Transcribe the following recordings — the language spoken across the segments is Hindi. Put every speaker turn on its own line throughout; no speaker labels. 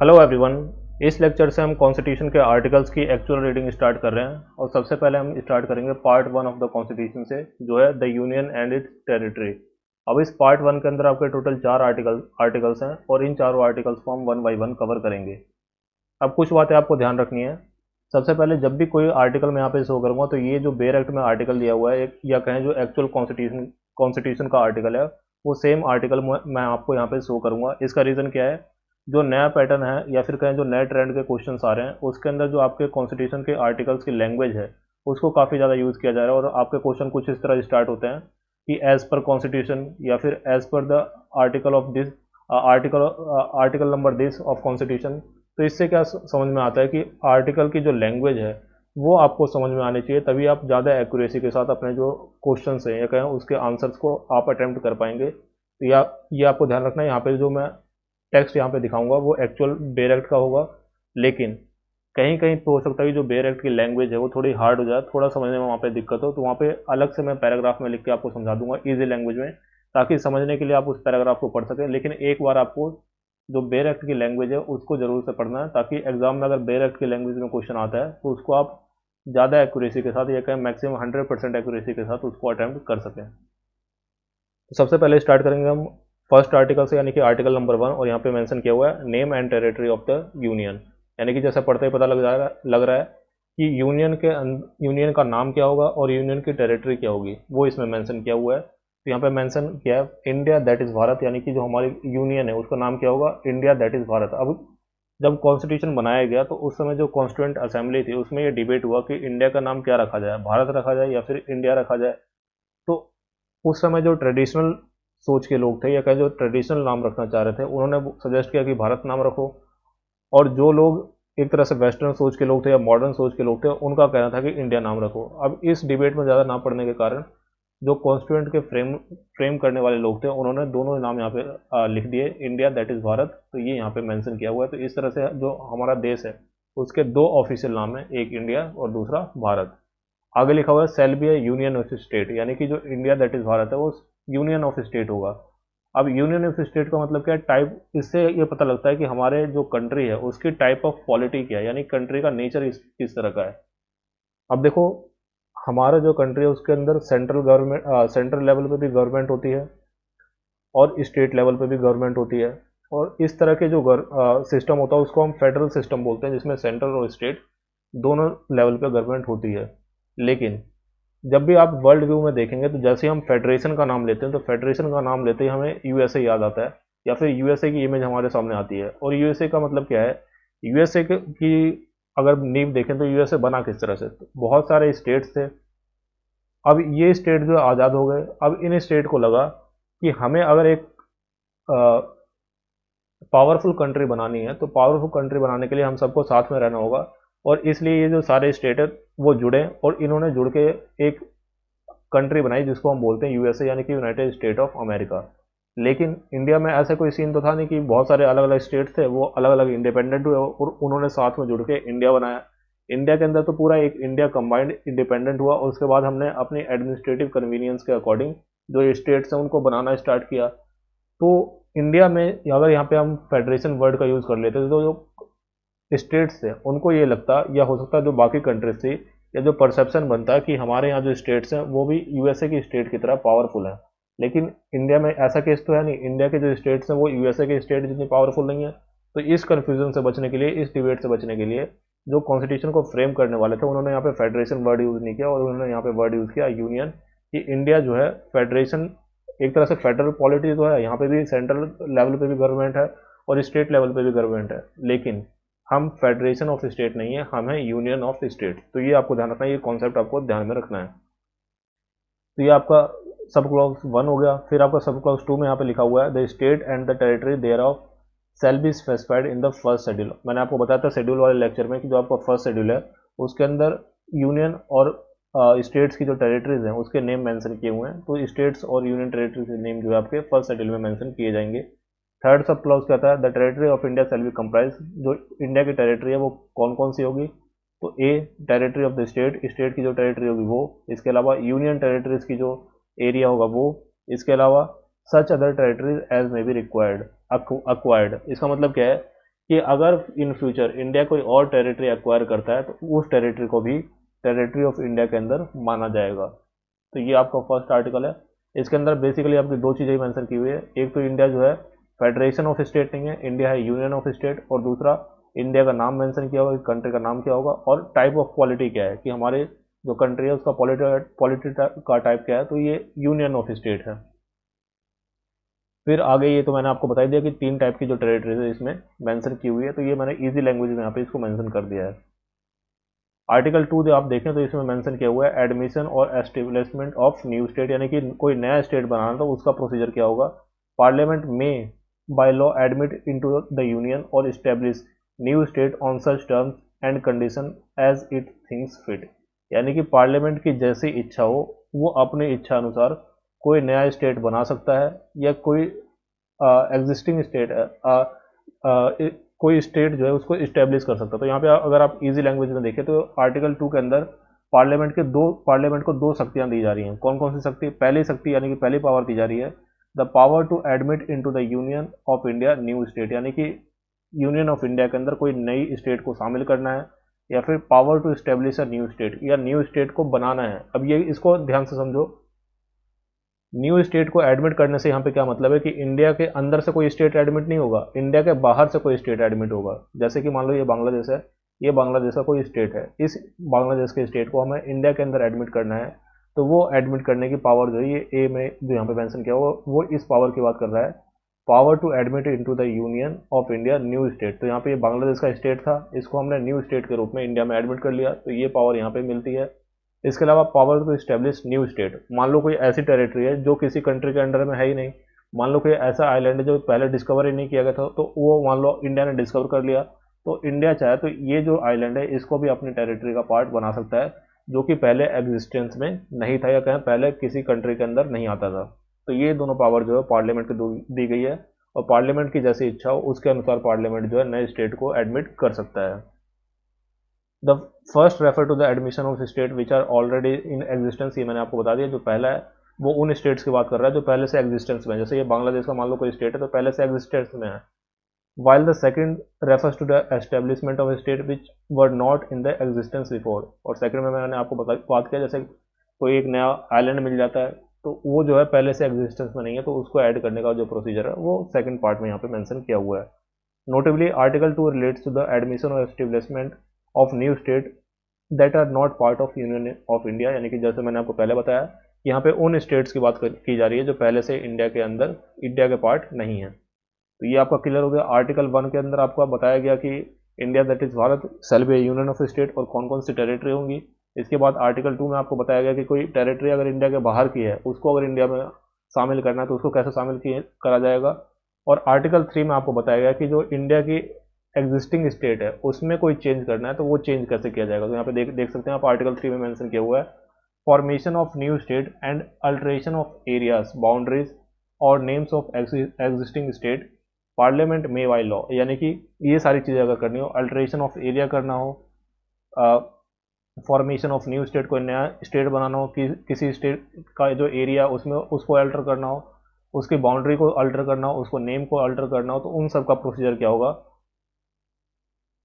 Hello everyone. इस लेक्चर से हम कॉन्स्टिट्यूशन के आर्टिकल्स की एक्चुअल रीडिंग स्टार्ट कर रहे हैं और सबसे पहले हम स्टार्ट करेंगे part one of the constitution से, जो है the union and it's territory. अब इस पार्ट वन के अंदर आपके टोटल चार आर्टिकल्स हैं और इन चारों आर्टिकल्स को हम वन बाई वन कवर करेंगे। अब कुछ बातें आपको ध्यान रखनी है। सबसे पहले जब भी कोई आर्टिकल मैं यहाँ पे शो करूँगा तो ये जो बेयर एक्ट में आर्टिकल दिया हुआ है या कहें जो एक्चुअल कॉन्स्टिट्यूशन का आर्टिकल है, वो सेम आर्टिकल मैं आपको यहाँ पे शो करूँगा। इसका रीज़न क्या है, जो नया पैटर्न है या फिर कहें जो नए ट्रेंड के क्वेश्चंस आ रहे हैं उसके अंदर जो आपके कॉन्स्टिट्यूशन के आर्टिकल्स की लैंग्वेज है उसको काफ़ी ज़्यादा यूज़ किया जा रहा है और आपके क्वेश्चन कुछ इस तरह स्टार्ट होते हैं कि एज पर कॉन्स्टिट्यूशन या फिर एज पर the article of this article article number this of constitution. तो इससे क्या समझ में आता है कि आर्टिकल की जो लैंग्वेज है वो आपको समझ में आनी चाहिए, तभी आप ज़्यादा एक्यूरेसी के साथ अपने जो क्वेश्चन हैं या कहें उसके आंसर्स को आप अटेम्प्ट कर पाएंगे। तो या ये आपको ध्यान रखना है, यहाँ पे जो मैं टेक्स्ट यहाँ पे दिखाऊंगा वो एक्चुअल बेयर एक्ट का होगा, लेकिन कहीं कहीं तो हो सकता है कि जो बेयर एक्ट की लैंग्वेज है वो थोड़ी हार्ड हो जाए, थोड़ा समझने में वहाँ पे दिक्कत हो, तो वहाँ पे अलग से मैं पैराग्राफ में लिख के आपको समझा दूंगा ईजी लैंग्वेज में, ताकि समझने के लिए आप उस पैराग्राफ को पढ़ सकें। लेकिन एक बार आपको जो बेयर एक्ट की लैंग्वेज है उसको जरूर से पढ़ना है, ताकि एग्जाम में अगर बेयर एक्ट की लैंग्वेज में क्वेश्चन आता है तो उसको आप ज़्यादा एक्यूरेसी के साथ या कहें मैक्सिमम 100% एक्यूरेसी के साथ उसको अटैम्प्ट कर सकें। तो सबसे पहले स्टार्ट करेंगे हम फर्स्ट आर्टिकल से, यानी कि आर्टिकल नंबर वन, और यहाँ पे मेंशन किया हुआ है name and territory of the union. यानी कि जैसे पढ़ते ही पता लग रहा है कि यूनियन का नाम क्या होगा और यूनियन की टेरिटरी क्या होगी, वो इसमें मेंशन किया हुआ है। तो यहाँ पे मेंशन किया है इंडिया दैट इज़ भारत, यानी कि जो हमारी यूनियन है उसका नाम क्या होगा, इंडिया दैट इज़ भारत। अब जब कॉन्स्टिट्यूशन बनाया गया तो उस समय जो कॉन्स्टिट्यूंट असेंबली थी उसमें ये डिबेट हुआ कि इंडिया का नाम क्या रखा जाए, भारत रखा जाए या फिर इंडिया रखा जाए। तो उस समय जो ट्रेडिशनल सोच के लोग थे या कहें जो ट्रेडिशनल नाम रखना चाह रहे थे उन्होंने सजेस्ट किया कि भारत नाम रखो, और जो लोग एक तरह से वेस्टर्न सोच के लोग थे या मॉडर्न सोच के लोग थे उनका कहना था कि इंडिया नाम रखो। अब इस डिबेट में ज़्यादा ना पड़ने के कारण जो कॉन्स्टिट्यूंट के फ्रेम करने वाले लोग थे उन्होंने दोनों नाम यहाँ पे लिख दिए, इंडिया दैट इज़ भारत, तो ये यहाँ पे मेंशन किया हुआ है। तो इस तरह से जो हमारा देश है उसके दो ऑफिशियल नाम है, एक इंडिया और दूसरा भारत। आगे लिखा हुआ है सेल बी है यूनियन ऑफ स्टेट, यानी कि जो इंडिया दैट इज भारत है वो यूनियन ऑफ स्टेट होगा। अब यूनियन ऑफ स्टेट का मतलब क्या है, टाइप, इससे ये पता लगता है कि हमारे जो कंट्री है उसकी टाइप ऑफ पॉलिटी क्या है, यानी कंट्री का नेचर किस तरह का है। अब देखो, हमारा जो कंट्री है उसके अंदर सेंट्रल लेवल पे भी गवर्नमेंट होती है और स्टेट लेवल पे भी गवर्नमेंट होती है, और इस तरह के जो सिस्टम होता है उसको हम फेडरल सिस्टम बोलते हैं, जिसमें सेंट्रल और स्टेट दोनों लेवल पे गवर्नमेंट होती है। लेकिन जब भी आप वर्ल्ड व्यू में देखेंगे तो जैसे हम फेडरेशन का नाम लेते हैं तो फेडरेशन का नाम लेते ही हमें यूएसए याद आता है, या फिर यूएसए की इमेज हमारे सामने आती है। और यूएसए का मतलब क्या है, यूएसए की अगर नींव देखें तो यूएसए बना किस तरह से, तो बहुत सारे स्टेट्स थे। अब ये स्टेट जो आज़ाद हो गए, अब इन स्टेट को लगा कि हमें अगर एक पावरफुल कंट्री बनानी है तो पावरफुल कंट्री बनाने के लिए हम सबको साथ में रहना होगा, और इसलिए ये जो सारे स्टेट है वो जुड़े और इन्होंने जुड़ के एक कंट्री बनाई जिसको हम बोलते हैं यूएसए, यानी कि यूनाइटेड स्टेट ऑफ अमेरिका। लेकिन इंडिया में ऐसा कोई सीन तो था नहीं कि बहुत सारे अलग अलग स्टेट थे वो अलग अलग इंडिपेंडेंट हुए और उन्होंने साथ में जुड़ के इंडिया बनाया। इंडिया के अंदर तो पूरा एक इंडिया कंबाइंड इंडिपेंडेंट हुआ और उसके बाद हमने अपनी एडमिनिस्ट्रेटिव कन्वीनियंस के अकॉर्डिंग जो स्टेट्स हैं उनको बनाना स्टार्ट किया। तो इंडिया में अगर यहाँ पे हम फेडरेशन वर्ड का यूज़ कर लेते तो जो स्टेट्स थे उनको ये लगता, या हो सकता है जो बाकी कंट्रीज थी, या जो परसेप्शन बनता है कि हमारे यहाँ जो स्टेट्स हैं वो भी यूएसए की स्टेट की तरह पावरफुल है। लेकिन इंडिया में ऐसा केस तो है नहीं, इंडिया के जो स्टेट्स हैं वो यूएसए के स्टेट जितनी पावरफुल नहीं है। तो इस कन्फ्यूजन से बचने के लिए, इस डिबेट से बचने के लिए जो कॉन्स्टिट्यूशन को फ्रेम करने वाले थे उन्होंने यहाँ पे फेडरेशन वर्ड यूज़ नहीं किया और उन्होंने यहाँ पे वर्ड यूज़ किया यूनियन, कि इंडिया जो है फेडरेशन, एक तरह से फेडरल पॉलिटी तो है, यहाँ पे भी सेंट्रल लेवल पे भी गवर्नमेंट है और स्टेट लेवल पे भी गवर्नमेंट है, लेकिन हम फेडरेशन ऑफ स्टेट नहीं है, हम है यूनियन ऑफ स्टेट। तो ये आपको ध्यान रखना है, ये कॉन्सेप्ट आपको ध्यान में रखना है। तो ये आपका सब क्लॉज वन हो गया। फिर आपका सब क्लॉज टू में यहाँ पे लिखा हुआ है the state and the territory thereof shall be specified in the first schedule. मैंने आपको बताया था शेड्यूल वाले लेक्चर में कि जो आपका फर्स्ट शेड्यूल है उसके अंदर यूनियन और स्टेट्स की जो टेरिटरीज हैं उसके नेम मेंशन किए हुए हैं। तो स्टेट्स और यूनियन टेरिटरी के नेम जो है आपके फर्स्ट शेड्यूल में मेंशन किए जाएंगे। थर्ड सब क्लॉज कहता है the territory of India shall be comprise, जो इंडिया की टेरिटरी है वो कौन कौन सी होगी, तो a territory of the state, state की जो टेरिटरी होगी वो, इसके अलावा यूनियन टेरिटरीज की जो एरिया होगा वो, इसके अलावा such other territories as may be required acquired. इसका मतलब क्या है कि अगर इन फ्यूचर इंडिया कोई और टेरिटरी एक्वायर करता है तो उस टेरिटरी को भी टेरिटरी ऑफ इंडिया के अंदर माना जाएगा। तो ये आपका फर्स्ट आर्टिकल है। इसके अंदर बेसिकली आपकी दो चीज़ें मेंशन की हुई है, एक तो इंडिया जो है फेडरेशन ऑफ स्टेट नहीं है, इंडिया है यूनियन ऑफ स्टेट, और दूसरा इंडिया का नाम मेंशन किया होगा, कंट्री का नाम क्या होगा, और टाइप ऑफ पॉलिटी क्या है कि हमारे जो कंट्री है उसका पॉलिटी का टाइप क्या है, तो ये यूनियन ऑफ स्टेट है। फिर आगे ये तो मैंने आपको बता दिया कि तीन टाइप की जो टेरिटरीज है इसमें मेंशन की हुई है, तो ये मैंने इजी लैंग्वेज में यहाँ पे इसको मेंशन कर दिया है। आर्टिकल 2 जो आप देखें तो इसमें मेंशन किया हुआ है एडमिशन और एस्टेब्लिशमेंट ऑफ न्यू स्टेट, यानी कि कोई नया स्टेट बनाना तो उसका प्रोसीजर क्या होगा। पार्लियामेंट में by law admit into the union और establish new state on such terms and condition as it thinks fit, यानी कि पार्लियामेंट की जैसी इच्छा हो वो अपनी इच्छा अनुसार कोई नया स्टेट बना सकता है, या कोई एग्जिस्टिंग स्टेट है कोई स्टेट जो है उसको इस्टेब्लिश कर सकता है। तो यहाँ पे अगर आप इजी लैंग्वेज में देखें तो आर्टिकल 2 के अंदर पार्लियामेंट को दो शक्तियां दी जा रही हैं। कौन कौन सी शक्ति? पहली शक्ति यानी कि पहली पावर दी जा रही है the power to admit into the union of India new state, यानी कि यूनियन ऑफ इंडिया के अंदर कोई नई स्टेट को शामिल करना है, या फिर power to establish a new state, या न्यू स्टेट को बनाना है। अब ये इसको ध्यान से समझो, न्यू स्टेट को एडमिट करने से यहाँ पे क्या मतलब है कि इंडिया के अंदर से कोई स्टेट एडमिट नहीं होगा, इंडिया के बाहर से कोई स्टेट एडमिट होगा। जैसे कि मान लो ये बांग्लादेश है, ये बांग्लादेश का कोई स्टेट है, इस बांग्लादेश के स्टेट को हमें इंडिया के अंदर एडमिट करना है, तो वो एडमिट करने की पावर जो है ये ए में जो यहाँ पे मेंशन किया हुआ वो इस पावर की बात कर रहा है, power to admit into the union of India new state. तो यहाँ पे ये बांग्लादेश का स्टेट था, इसको हमने न्यू स्टेट के रूप में इंडिया में एडमिट कर लिया, तो ये पावर यहाँ पे मिलती है। इसके अलावा power to establish new state, मान लो कोई ऐसी टेरिटरी है जो किसी कंट्री के अंडर में है ही नहीं, मान लो कोई ऐसा आइलैंड है जो पहले डिस्कवर ही नहीं किया गया था, तो वो मान लो इंडिया ने डिस्कवर कर लिया, तो इंडिया चाहे तो ये जो आइलैंड है इसको भी अपनी टेरिटरी का पार्ट बना सकता है, जो कि पहले एग्जिस्टेंस में नहीं था, या कहें पहले किसी कंट्री के अंदर नहीं आता था। तो ये दोनों पावर जो है पार्लियामेंट को दी गई है, और पार्लियामेंट की जैसी इच्छा हो उसके अनुसार पार्लियामेंट जो है नए स्टेट को एडमिट कर सकता है। The first refer to the admission of state which are already in existence, ये मैंने आपको बता दिया। जो पहला है वो उन स्टेट्स की बात कर रहा है जो पहले से एग्जिस्टेंस में है, जैसे ये बांग्लादेश का मान लो कोई स्टेट है तो पहले से एग्जिस्टेंस में है। While the second refers to the establishment of state which were not in the existence before, और सेकंड में मैंने आपको बात किया जैसे कोई एक नया आइलैंड मिल जाता है तो वो जो है पहले से एग्जिस्टेंस में नहीं है, तो उसको ऐड करने का जो प्रोसीजर है वो सेकंड पार्ट में यहाँ पे मेंशन किया हुआ है। Notably article 2 relates to the admission और establishment of new state that are not part of union of India, यानी कि जैसे मैंने आपको पहले बताया यहाँ पे उन स्टेट्स की बात की जा रही है जो पहले से इंडिया के अंदर इंडिया के पार्ट नहीं है। तो ये आपका क्लियर हो गया। आर्टिकल 1 के अंदर आपको बताया गया कि India that is Bharat shall be union of state और कौन कौन सी टेरिटरी होंगी। इसके बाद आर्टिकल 2 में आपको बताया गया कि कोई टेरिटरी अगर इंडिया के बाहर की है उसको अगर इंडिया में शामिल करना है तो उसको कैसे शामिल करा जाएगा। और आर्टिकल 3 में आपको बताया गया कि जो इंडिया की एग्जिस्टिंग स्टेट है उसमें कोई चेंज करना है तो वो चेंज कैसे किया जाएगा। तो यहाँ पे देख सकते हैं आप आर्टिकल 3 में मेंशन किया हुआ है formation of new state and alteration of areas boundaries और names of existing state parliament में बाय लॉ, यानी कि ये सारी चीज़ें अगर करनी हो, अल्टरेशन ऑफ एरिया करना हो, फॉर्मेशन ऑफ न्यू स्टेट, कोई नया स्टेट बनाना हो, किसी स्टेट का जो एरिया उसमें उसको अल्टर करना हो, उसकी बाउंड्री को अल्टर करना हो, उसको नेम को अल्टर करना हो, तो उन सब का प्रोसीजर क्या होगा।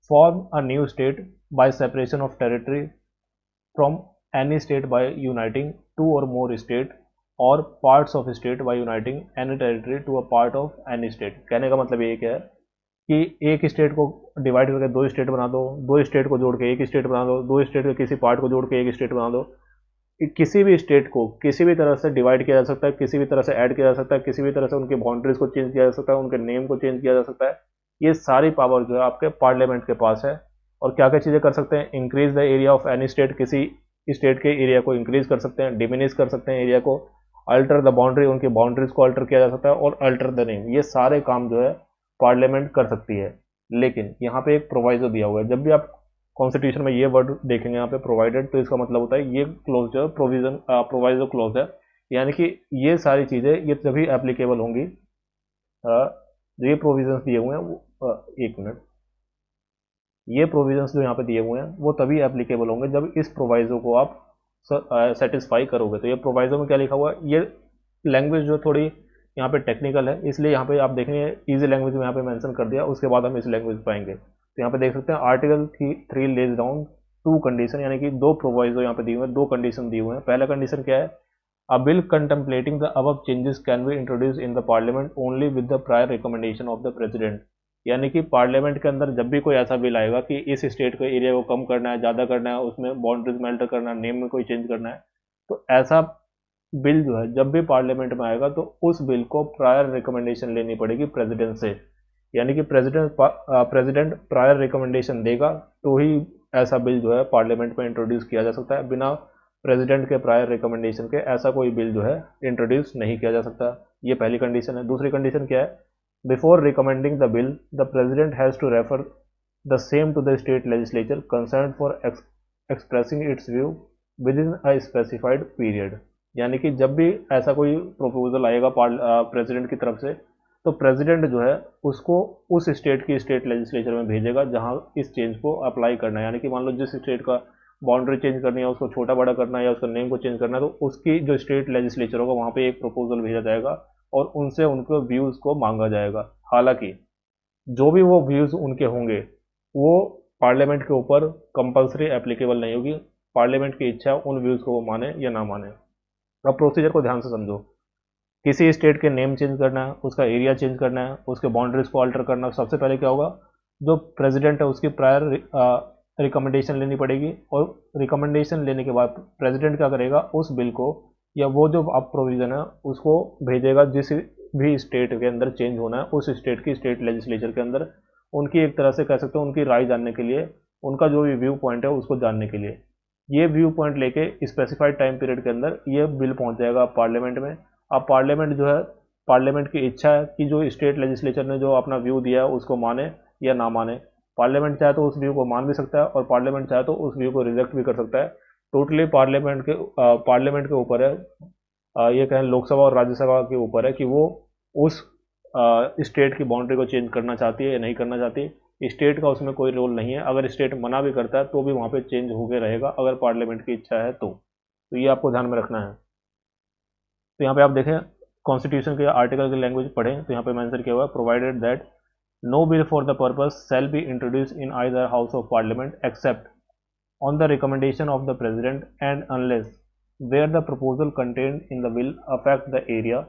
Form a new state by separation of territory from any state by uniting two or more state or parts of state by uniting any territory to a part of any state. कहने का मतलब ये क्या है कि एक स्टेट को डिवाइड करके दो स्टेट बना दो, दो स्टेट को जोड़ के एक स्टेट बना दो, दो स्टेट के किसी पार्ट को जोड़ के एक स्टेट बना दो। किसी भी स्टेट को किसी भी तरह से डिवाइड किया जा सकता है, किसी भी तरह से ऐड किया जा सकता है, किसी भी तरह से उनकी बाउंड्रीज को चेंज किया जा सकता है, उनके नेम को चेंज किया जा सकता है। ये सारी पावर जो है आपके पार्लियामेंट के पास है। और क्या क्या चीज़ें कर सकते हैं, increase the area of any state, किसी स्टेट के एरिया को इंक्रीज कर सकते हैं, डिमिनिश कर सकते हैं एरिया को, अल्टर द बाउंड्री, उनकी बाउंड्रीज को अल्टर किया जा सकता है, और अल्टर द नेम। ये सारे काम जो है पार्लियामेंट कर सकती है। लेकिन यहाँ पे एक प्रोवाइजो दिया हुआ है, जब भी आप कॉन्स्टिट्यूशन में ये वर्ड देखेंगे यहाँ पे प्रोवाइडेड, तो इसका मतलब होता है ये क्लोज जो है प्रोविजन प्रोवाइजो क्लोज है, यानी कि ये सारी चीज़ें ये तभी एप्लीकेबल होंगी जो ये प्रोविजंस दिए हुए हैं एक मिनट, ये प्रोविजंस जो यहाँ पे दिए हुए हैं वो तभी एप्लीकेबल होंगे जब इस प्रोवाइजो को आप सेटिस्फाई करोगे। तो ये प्रोवाइजो में क्या लिखा हुआ है, ये लैंग्वेज जो थोड़ी यहाँ पे टेक्निकल है, इसलिए यहाँ पे आप देखेंगे इजी लैंग्वेज में यहाँ पे मेंशन कर दिया, उसके बाद हम इस लैंग्वेज पाएंगे। तो यहाँ पे देख सकते हैं आर्टिकल 3 लेज डाउन 2 कंडीशन, यानी कि 2 प्रोवाइजो यहाँ पे दिए हुए हैं, 2 कंडीशन दिए हुए हैं। पहला कंडीशन क्या है, अ bill contemplating the above changes can be introduce in the parliament only with the prior recommendation of the president. यानी कि पार्लियामेंट के अंदर जब भी कोई ऐसा बिल आएगा कि इस स्टेट के एरिया को कम करना है, ज़्यादा करना है, उसमें बाउंड्रीज मेल्ट करना है, नेम में कोई चेंज करना है, तो ऐसा बिल जो है जब भी पार्लियामेंट में आएगा तो उस बिल को प्रायर रिकमेंडेशन लेनी पड़ेगी प्रेसिडेंट से। यानी कि प्रेसिडेंट प्रायर रिकमेंडेशन देगा तो ही ऐसा बिल जो है पार्लियामेंट में इंट्रोड्यूस किया जा सकता है। बिना प्रेसिडेंट के प्रायर रिकमेंडेशन के ऐसा कोई बिल जो है इंट्रोड्यूस नहीं किया जा सकता। ये पहली कंडीशन है। दूसरी कंडीशन क्या है, before recommending the bill the president has to refer the same to the state legislature concern for expressing its view within a specified period. यानी कि जब भी ऐसा कोई प्रपोजल आएगा प्रेसिडेंट की तरफ से, तो प्रेसिडेंट जो है उसको उस स्टेट की स्टेट लेजिस्लेचर में भेजेगा जहां इस चेंज को अप्लाई करना है। यानी कि मान लो जिस स्टेट का बाउंड्री चेंज करनी है, उसको छोटा बड़ा करना है या उसका नेम को चेंज करना है, तो उसकी जो स्टेट लेजिस्लेचर होगा वहाँ पे एक प्रपोजल भेजा जाएगा और उनसे उनके व्यूज़ को मांगा जाएगा। हालांकि जो भी वो व्यूज़ उनके होंगे वो पार्लियामेंट के ऊपर कंपलसरी एप्लीकेबल नहीं होगी। पार्लियामेंट की इच्छा उन व्यूज़ को वो माने या ना माने। अब प्रोसीजर को ध्यान से समझो। किसी स्टेट के नेम चेंज करना है, उसका एरिया चेंज करना है, उसके बाउंड्रीज को अल्टर करना है, सबसे पहले क्या होगा, जो प्रेसिडेंट है उसकी प्रायर रिकमेंडेशन लेनी पड़ेगी। और रिकमेंडेशन लेने के बाद प्रेसिडेंट क्या करेगा, उस बिल को या वो जो अब प्रोविज़न है उसको भेजेगा जिस भी स्टेट के अंदर चेंज होना है, उस स्टेट की स्टेट लेजिस्लेचर के अंदर उनकी एक तरह से कह सकते हैं उनकी राय जानने के लिए, उनका जो भी व्यू पॉइंट है उसको जानने के लिए। ये व्यू पॉइंट लेके स्पेसिफाइड टाइम पीरियड के अंदर ये बिल पहुंच जाएगा पार्लियामेंट में। अब पार्लियामेंट जो है, पार्लियामेंट की इच्छा है कि जो स्टेट लेजिस्लेचर ने जो अपना व्यू दिया है उसको माने या ना माने। पार्लियामेंट चाहे तो उस व्यू को मान भी सकता है और पार्लियामेंट चाहे तो उस व्यू को रिजेक्ट भी कर सकता है। टोटली पार्लियामेंट के ऊपर है, ये कहें लोकसभा और राज्यसभा के ऊपर है कि वो उस स्टेट की बाउंड्री को चेंज करना चाहती है या नहीं करना चाहती। स्टेट का उसमें कोई रोल नहीं है। अगर स्टेट मना भी करता है तो भी वहाँ पे चेंज होके रहेगा अगर पार्लियामेंट की इच्छा है तो ये आपको ध्यान में रखना है। तो यहाँ पे आप देखें कॉन्स्टिट्यूशन के आर्टिकल की लैंग्वेज पढ़ें तो यहाँ पे मेंशन किया हुआ है, provided that no bill for the purpose shall be introduce in either house of parliament except on the recommendation of the president and unless where the proposal contained in the bill affect the area,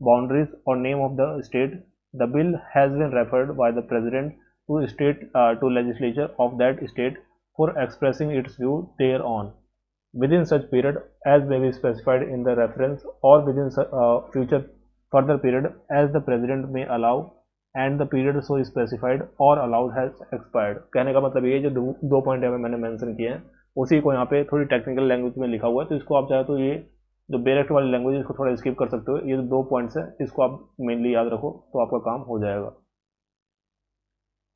boundaries or name of the state, the bill has been referred by the president to legislature of that state for expressing its view thereon within such period as may be specified in the reference or within future further period as the president may allow and the period so specified और अलाउड हैज एक्सपायर्ड। कहने का मतलब ये जो दो पॉइंट है मैंने मेंशन किए हैं उसी को यहाँ पे थोड़ी टेक्निकल लैंग्वेज में लिखा हुआ है, तो इसको आप चाहे तो ये जो डायरेक्ट वाली लैंग्वेज इसको थोड़ा स्किप कर सकते हो। ये जो 2 पॉइंट्स है इसको आप मेनली याद रखो तो आपका काम हो जाएगा।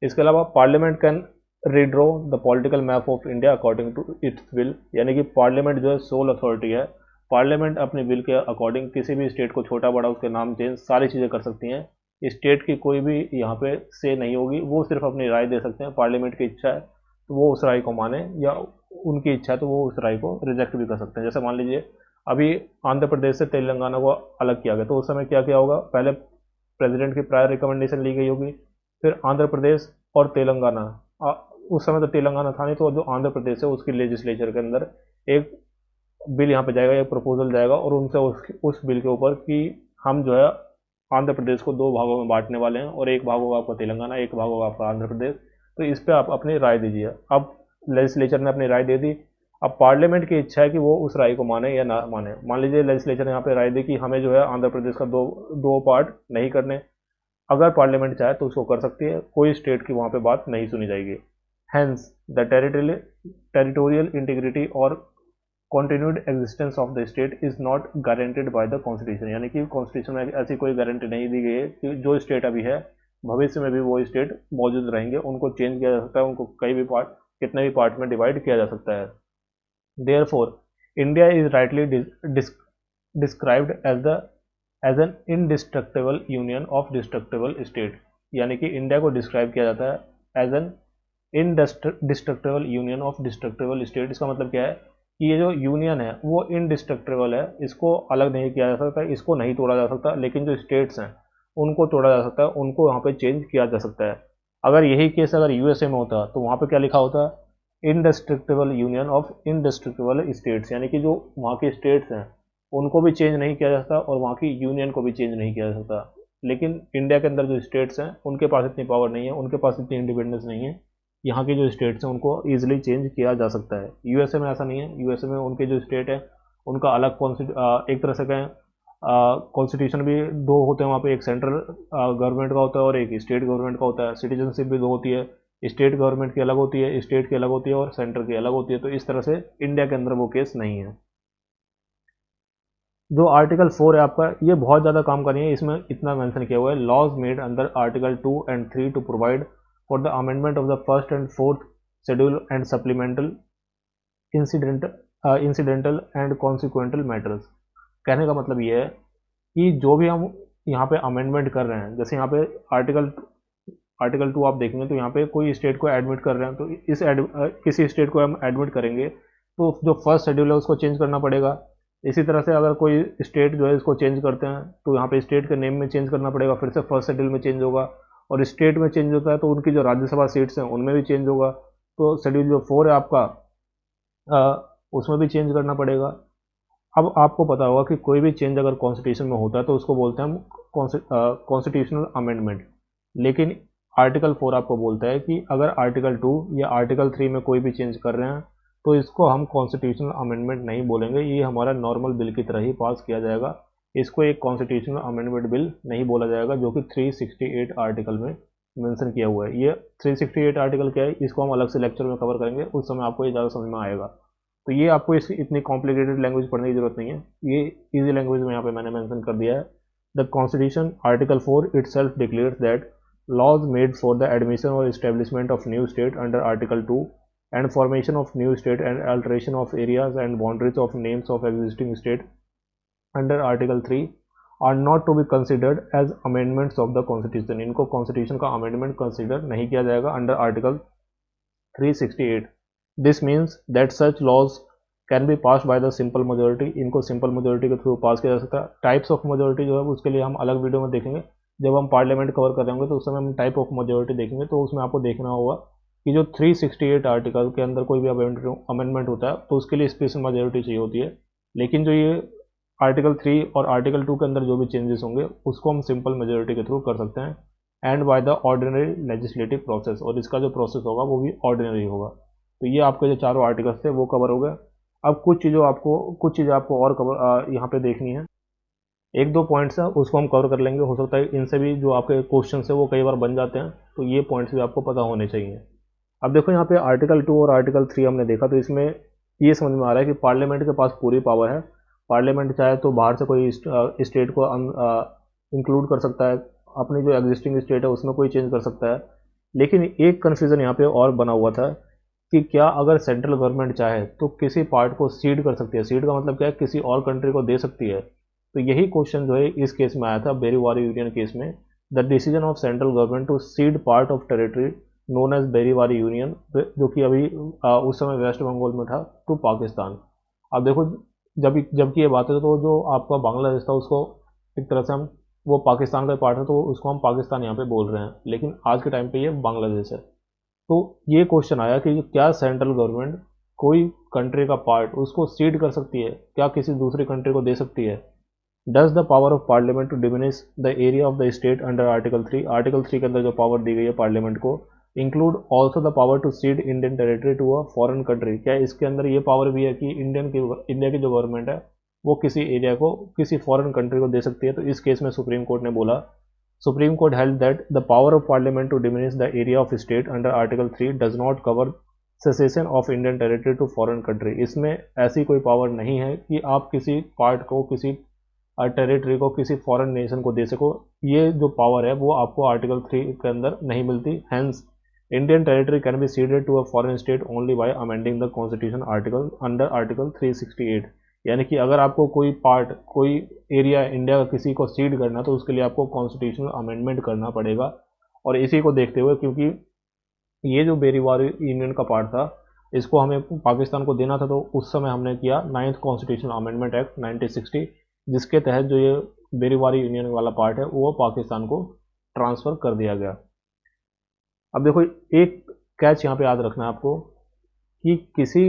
इसके अलावा parliament can redraw the political map of India according to its will. यानी कि पार्लियामेंट जो है सोल अथॉरिटी है। पार्लियामेंट अपने बिल के अकॉर्डिंग किसी भी स्टेट को छोटा बड़ा उसके नाम चेंज सारी चीज़ें कर सकती हैं। स्टेट की कोई भी यहाँ पे से नहीं होगी, वो सिर्फ अपनी राय दे सकते हैं। पार्लियामेंट की इच्छा है तो वो उस राय को माने या उनकी इच्छा है तो वो उस राय को रिजेक्ट भी कर सकते हैं। जैसे मान लीजिए अभी आंध्र प्रदेश से तेलंगाना को अलग किया गया तो उस समय क्या किया होगा, पहले प्रेसिडेंट की प्रायर रिकमेंडेशन ली गई होगी, फिर आंध्र प्रदेश और तेलंगाना, उस समय तो तेलंगाना था नहीं, तो जो आंध्र प्रदेश है उसकी लेजिस्लेचर के अंदर एक बिल यहाँ पे जाएगा, एक प्रपोजल जाएगा और उनसे उस बिल के ऊपर कि हम जो है आंध्र प्रदेश को 2 भागों में बांटने वाले हैं और एक भाग होगा आपका तेलंगाना, एक भाग होगा आपका आंध्र प्रदेश, तो इस पर आप अपनी राय दीजिए। अब लेजिस्लेचर ने अपनी राय दे दी, अब पार्लियामेंट की इच्छा है कि वो उस राय को माने या ना माने। मान लीजिए लेजिस्लेचर ने यहाँ पे राय दी कि हमें जो है आंध्र प्रदेश का दो पार्ट नहीं करने, अगर पार्लियामेंट चाहे तो उसको कर सकती है, कोई स्टेट की वहाँ पे बात नहीं सुनी जाएगी। हैंस द टेरिटोरियल इंटीग्रिटी और continued existence of the state is not guaranteed by the constitution। यानी कि कॉन्स्टिट्यूशन में ऐसी कोई गारंटी नहीं दी गई है कि जो स्टेट अभी है भविष्य में भी वो स्टेट मौजूद रहेंगे, उनको चेंज किया जा सकता है, उनको कई भी पार्ट कितने भी पार्ट में डिवाइड किया जा सकता है। Therefore India is rightly described as an indestructible union of destructible state। यानी कि इंडिया को डिस्क्राइब किया जाता है as an indestructible union of destructible state. इसका मतलब क्या है कि ये जो यूनियन है वो इनडिस्ट्रक्टिबल है, इसको अलग नहीं किया जा सकता, इसको नहीं तोड़ा जा सकता, लेकिन जो स्टेट्स हैं उनको तोड़ा जा सकता है, उनको वहाँ पे चेंज किया जा सकता है। अगर यही केस अगर यूएसए में होता तो वहाँ पे क्या लिखा होता, indestructible union of indestructible states, यानी कि जो वहाँ के स्टेट्स हैं उनको भी चेंज नहीं किया जा सकता और वहाँ की यूनियन को भी चेंज नहीं किया जा सकता। लेकिन इंडिया के अंदर जो स्टेट्स हैं उनके पास इतनी पावर नहीं है, उनके पास इतनी इंडिपेंडेंस नहीं है, यहाँ के जो स्टेट्स हैं उनको ईजिली चेंज किया जा सकता है। यूएसए में ऐसा नहीं है, यूएसए में उनके जो स्टेट है उनका अलग एक तरह से कहें कॉन्स्टिट्यूशन भी दो होते हैं वहाँ पे, एक सेंट्रल गवर्नमेंट का होता है और एक स्टेट गवर्नमेंट का होता है। सिटीजनशिप भी दो होती है, स्टेट गवर्नमेंट की अलग होती है, स्टेट की अलग होती है और सेंटर की अलग होती है। तो इस तरह से इंडिया के अंदर वो केस नहीं है। जो आर्टिकल 4 है आपका, ये बहुत ज़्यादा काम का नहीं है, इसमें इतना मेंशन किया हुआ है, laws made under article 2 and 3 to provide for the amendment of the first and fourth schedule and supplemental incidental and consequential matters. कहने का मतलब ये है कि जो भी हम यहाँ पे अमेंडमेंट कर रहे हैं, जैसे यहाँ पे आर्टिकल आर्टिकल 2 आप देखेंगे तो यहाँ पे कोई स्टेट को एडमिट कर रहे हैं, तो किसी स्टेट को हम एडमिट करेंगे तो जो फर्स्ट शेड्यूल है उसको चेंज करना पड़ेगा। इसी तरह से अगर कोई स्टेट जो है इसको चेंज करते हैं तो यहाँ पे स्टेट के नेम में चेंज करना पड़ेगा, फिर से फर्स्ट शेड्यूल में चेंज होगा, और स्टेट में चेंज होता है तो उनकी जो राज्यसभा सीट्स हैं उनमें भी चेंज होगा। तो शेड्यूल जो 4 है आपका, उसमें भी चेंज करना पड़ेगा। अब आपको पता होगा कि कोई भी चेंज अगर कॉन्स्टिट्यूशन में होता है तो उसको बोलते हैं हम कॉन्स्टिट्यूशनल अमेंडमेंट। लेकिन आर्टिकल 4 आपको बोलता है कि अगर आर्टिकल 2 या आर्टिकल 3 में कोई भी चेंज कर रहे हैं तो इसको हम कॉन्स्टिट्यूशनल अमेंडमेंट नहीं बोलेंगे, ये हमारा नॉर्मल बिल की तरह ही पास किया जाएगा। इसको एक कॉन्स्टिट्यूशनल अमेंडमेंट बिल नहीं बोला जाएगा, जो कि 368 आर्टिकल में मेंशन किया हुआ है। ये 368 आर्टिकल क्या है, इसको हम अलग से लेक्चर में कवर करेंगे, उस समय आपको ये ज़्यादा समझ में आएगा। तो ये आपको इस इतनी कॉम्प्लिकेटेड लैंग्वेज पढ़ने की जरूरत नहीं है, ये इजी लैंग्वेज में यहाँ पे मैंने मेंशन कर दिया है। The constitution article 4 itself declares that laws made for the admission or establishment of new state under article 2 and formation of new state and alteration of areas and boundaries of names of existing state under article 3 are not to be considered as amendments of the constitution। इनको constitution का amendment consider नहीं किया जाएगा under article 368। This means that such laws can be pass by the simple majority. इनको सिंपल मेजोरिटी के थ्रू पास किया जा सकता है। टाइप्स ऑफ मेजोरिटी जो है उसके लिए हम अलग वीडियो में देखेंगे, जब हम पार्लियामेंट कवर कर रहे होंगे तो उस समय हम टाइप ऑफ मेजोरिटी देखेंगे, तो उसमें आपको देखना होगा कि जो 368 आर्टिकल के अंदर कोई भी अमेंडमेंट होता है तो उसके लिए स्पेशल मेजोरिटी चाहिए होती है। लेकिन जो ये आर्टिकल 3 और आर्टिकल 2 के अंदर जो भी चेंजेस होंगे उसको हम सिंपल मेजोरिटी के थ्रू कर सकते हैं, and by the ordinary legislative process, और इसका जो प्रोसेस होगा वो भी ऑर्डिनरी होगा। तो ये आपके जो चारों आर्टिकल्स थे वो कवर हो गए। अब कुछ चीज़ें आपको और कवर यहाँ पे देखनी है, एक दो पॉइंट्स हैं उसको हम कवर कर लेंगे। हो सकता है इनसे भी जो आपके क्वेश्चन है वो कई बार बन जाते हैं, तो ये पॉइंट्स भी आपको पता होने चाहिए। अब देखो यहाँ पे आर्टिकल 2 और आर्टिकल 3 हमने देखा, तो इसमें ये समझ में आ रहा है कि पार्लियामेंट के पास पूरी पावर है। पार्लियामेंट चाहे तो बाहर से कोई स्टेट को इंक्लूड कर सकता है, अपनी जो एग्जिस्टिंग स्टेट है उसमें कोई चेंज कर सकता है। लेकिन एक कन्फ्यूज़न यहाँ पे और बना हुआ था कि क्या अगर सेंट्रल गवर्नमेंट चाहे तो किसी पार्ट को सीड कर सकती है। सीड का मतलब क्या है, किसी और कंट्री को दे सकती है। तो यही क्वेश्चन जो है इस केस में आया था, बेरीवारी यूनियन केस में। The decision of central government to cede part of territory known as Berubari union, जो कि अभी उस समय वेस्ट बंगाल में था, टू पाकिस्तान। अब देखो जबकि ये बात है तो जो आपका बांग्लादेश था उसको एक तरह से हम, वो पाकिस्तान का पार्ट है तो उसको हम पाकिस्तान यहाँ पे बोल रहे हैं, लेकिन आज के टाइम पे ये बांग्लादेश है। तो ये क्वेश्चन आया कि क्या सेंट्रल गवर्नमेंट कोई कंट्री का पार्ट उसको सीड कर सकती है, क्या किसी दूसरी कंट्री को दे सकती है। Does the power of parliament to diminish the area of the state under article 3, article 3 के अंदर जो पावर दी गई है पार्लियामेंट को, include also the power to cede Indian territory to a foreign country. क्या इसके अंदर ये पावर भी है कि इंडिया की जो गवर्नमेंट है वो किसी एरिया को किसी फॉरेन कंट्री को दे सकती है। तो इस केस में सुप्रीम कोर्ट ने बोला, Supreme Court held that the power of Parliament to diminish the area of state under Article 3 does not cover secession of Indian territory to foreign country। इसमें ऐसी कोई पावर नहीं है कि आप किसी पार्ट को, किसी टेरिटरी को किसी फॉरेन नेशन को दे सको। ये जो पावर है वो आपको आर्टिकल 3 के अंदर नहीं मिलती। Hence Indian territory can be ceded to a foreign state only by amending the constitution article under article 368। यानी कि अगर आपको कोई पार्ट, कोई एरिया इंडिया का किसी को सीड करना तो उसके लिए आपको कॉन्स्टिट्यूशनल अमेंडमेंट करना पड़ेगा। और इसी को देखते हुए, क्योंकि ये जो बेरीवारी यूनियन का पार्ट था इसको हमें पाकिस्तान को देना था, तो उस समय हमने किया 9th कॉन्स्टिट्यूशनल अमेंडमेंट एक्ट 1960, जिसके तहत जो ये बेरीवारी यूनियन वाला पार्ट है वो पाकिस्तान को ट्रांसफ़र कर दिया गया। अब देखो एक कैच यहाँ पे याद रखना है आपको कि किसी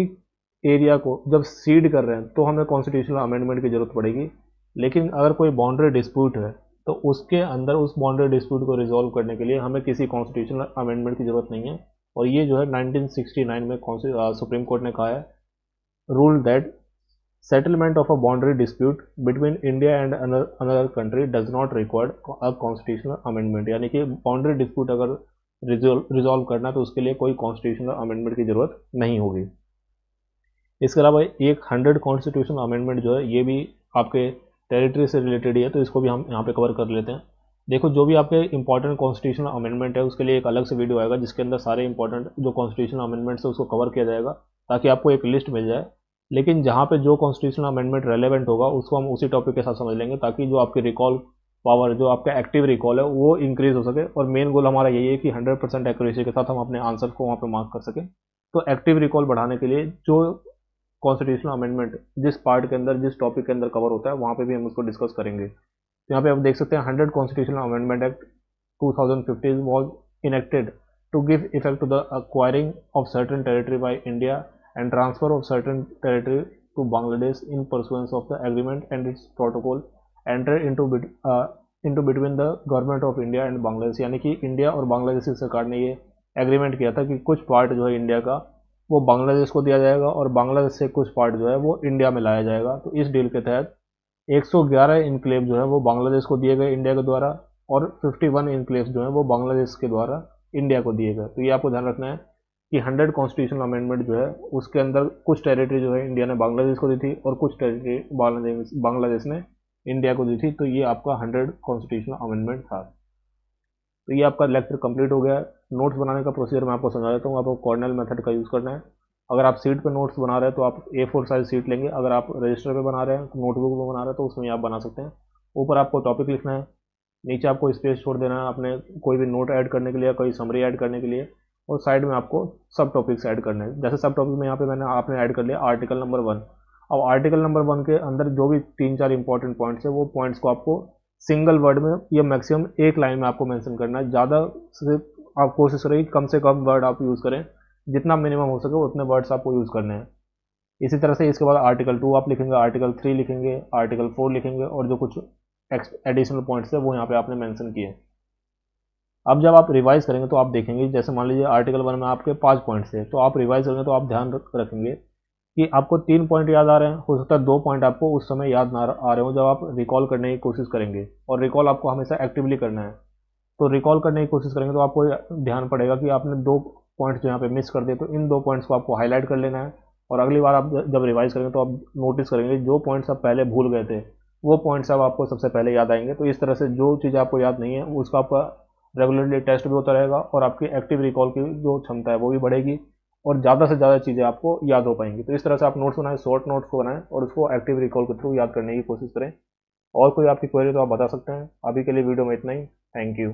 एरिया को जब सीड कर रहे हैं तो हमें कॉन्स्टिट्यूशनल अमेंडमेंट की ज़रूरत पड़ेगी, लेकिन अगर कोई बाउंड्री डिस्प्यूट है तो उसके अंदर उस बाउंड्री डिस्प्यूट को रिजॉल्व करने के लिए हमें किसी कॉन्स्टिट्यूशनल अमेंडमेंट की ज़रूरत नहीं है। और ये जो है 1969 में सुप्रीम कोर्ट ने कहा है, rule that settlement of a boundary dispute between India and another country does not require a constitutional amendment, यानी कि बाउंड्री डिस्प्यूट अगर रिजॉल्व करना है तो उसके लिए कोई कॉन्स्टिट्यूशनल अमेंडमेंट की ज़रूरत नहीं होगी। इसके अलावा एक 100 कॉन्स्टिट्यूशनल अमेंडमेंट जो है ये भी आपके टेरिटरी से रिलेटेड ही है, तो इसको भी हम यहाँ पे कवर कर लेते हैं। देखो जो भी आपके इंपॉर्टेंट कॉन्स्टिट्यूशनल अमेंडमेंट है उसके लिए एक अलग से वीडियो आएगा जिसके अंदर सारे इंपॉर्टेंट जो कॉन्स्टिट्यूशनल अमेंडमेंट्स है उसको कवर किया जाएगा, ताकि आपको एक लिस्ट मिल जाए। लेकिन जहाँ पे जो कॉन्स्टिट्यूशनल अमेंडमेंट रेलेवेंट होगा उसको हम उसी टॉपिक के साथ समझ लेंगे, ताकि जो आपकी रिकॉल पावर, जो आपका एक्टिव रिकॉल है वो इंक्रीज हो सके। और मेन गोल हमारा यही है कि 100% एक्यूरेसी के साथ हम अपने आंसर को वहाँ पे मार्क कर सकें। तो एक्टिव रिकॉल बढ़ाने के लिए जो कॉन्स्टिट्यूशनल अमेंडमेंट जिस पार्ट के अंदर, जिस टॉपिक के अंदर कवर होता है, वहाँ पे भी हम उसको डिस्कस करेंगे। तो यहाँ पे आप देख सकते हैं 100 constitutional amendment act 2015 was enacted to give effect to the acquiring of certain territory by India and transfer of certain territory to Bangladesh in pursuance of the agreement and its protocol entered into between the government of India and Bangladesh। यानी कि इंडिया और बांग्लादेश की सरकार ने ये एग्रीमेंट किया था कि कुछ पार्ट जो है इंडिया का वो बांग्लादेश को दिया जाएगा और बांग्लादेश से कुछ पार्ट जो है वो इंडिया में लाया जाएगा। तो इस डील के तहत 111 इनक्लेव जो है वो बांग्लादेश को दिए गए इंडिया के द्वारा, और 51 इनक्लेव जो है वो बांग्लादेश के द्वारा इंडिया को दिए गए। तो ये आपको ध्यान रखना है कि 100 कॉन्स्टिट्यूशनल अमेंडमेंट जो है उसके अंदर कुछ टेरिटरी जो है इंडिया ने बांग्लादेश को दी थी और कुछ टेरिटरी बांग्लादेश ने इंडिया को दी थी। तो ये आपका 100 कॉन्स्टिट्यूशनल अमेंडमेंट था। तो ये आपका लेक्चर कंप्लीट हो गया है। नोट्स बनाने का प्रोसीजर मैं आपको समझा देता हूँ। आपको कॉर्नेल मेथड का यूज़ करना है। अगर आप सीट पे नोट्स बना रहे हैं तो आप A4 साइज सीट लेंगे। अगर आप रजिस्टर पे बना रहे हैं, नोटबुक में बना रहे हैं, तो उसमें आप बना सकते हैं। ऊपर आपको टॉपिक लिखना है, नीचे आपको स्पेस छोड़ देना है अपने कोई भी नोट ऐड करने के लिए, कोई समरी ऐड करने के लिए, और साइड में आपको सब टॉपिक्स ऐड करने हैं। जैसे सब टॉपिक में यहाँ पे मैंने आपने ऐड कर लिया आर्टिकल नंबर 1। अब आर्टिकल नंबर 1 के अंदर जो भी 3-4 इंपॉर्टेंट पॉइंट्स है वो पॉइंट्स को आपको सिंगल वर्ड में या मैक्सिमम एक लाइन में आपको मेंशन करना है। ज़्यादा से आप कोशिश करें कम से कम वर्ड आप यूज़ करें, जितना मिनिमम हो सके उतने वर्ड्स आपको यूज़ करने हैं। इसी तरह से इसके बाद आर्टिकल 2 आप लिखेंगे, आर्टिकल 3 लिखेंगे, आर्टिकल 4 लिखेंगे, और जो कुछ एडिशनल पॉइंट्स है वो यहाँ पे आपने मेंशन किए। अब जब आप रिवाइज करेंगे तो आप देखेंगे, जैसे मान लीजिए आर्टिकल 1 में आपके 5 पॉइंट्स थे, तो आप रिवाइज करेंगे तो आप ध्यान रखेंगे कि आपको 3 पॉइंट याद आ रहे हैं, हो सकता है 2 पॉइंट आपको उस समय याद ना आ रहे हो जब आप रिकॉल करने की कोशिश करेंगे। और रिकॉल आपको हमेशा एक्टिवली करना है। तो रिकॉल करने की कोशिश करेंगे तो आपको ध्यान पड़ेगा कि आपने 2 पॉइंट्स जो यहाँ पे मिस कर दिए, तो इन 2 पॉइंट्स को आपको हाईलाइट कर लेना है। और अगली बार आप जब रिवाइज करेंगे तो आप नोटिस करेंगे जो पॉइंट्स आप पहले भूल गए थे वो पॉइंट्स अब आपको सबसे पहले याद आएंगे। तो इस तरह से जो चीज़ आपको याद नहीं है उसका आपका रेगुलरली टेस्ट भी होता रहेगा, और आपकी एक्टिव रिकॉल की जो क्षमता है वो भी बढ़ेगी, और ज़्यादा से ज़्यादा चीज़ें आपको याद हो पाएंगी। तो इस तरह से आप नोट्स बनाएं, शॉर्ट नोट्स को बनाएं, और उसको एक्टिव रिकॉल के थ्रू याद करने की कोशिश करें। और कोई आपकी क्वेरी तो आप बता सकते हैं। अभी के लिए वीडियो में इतना ही। Thank you.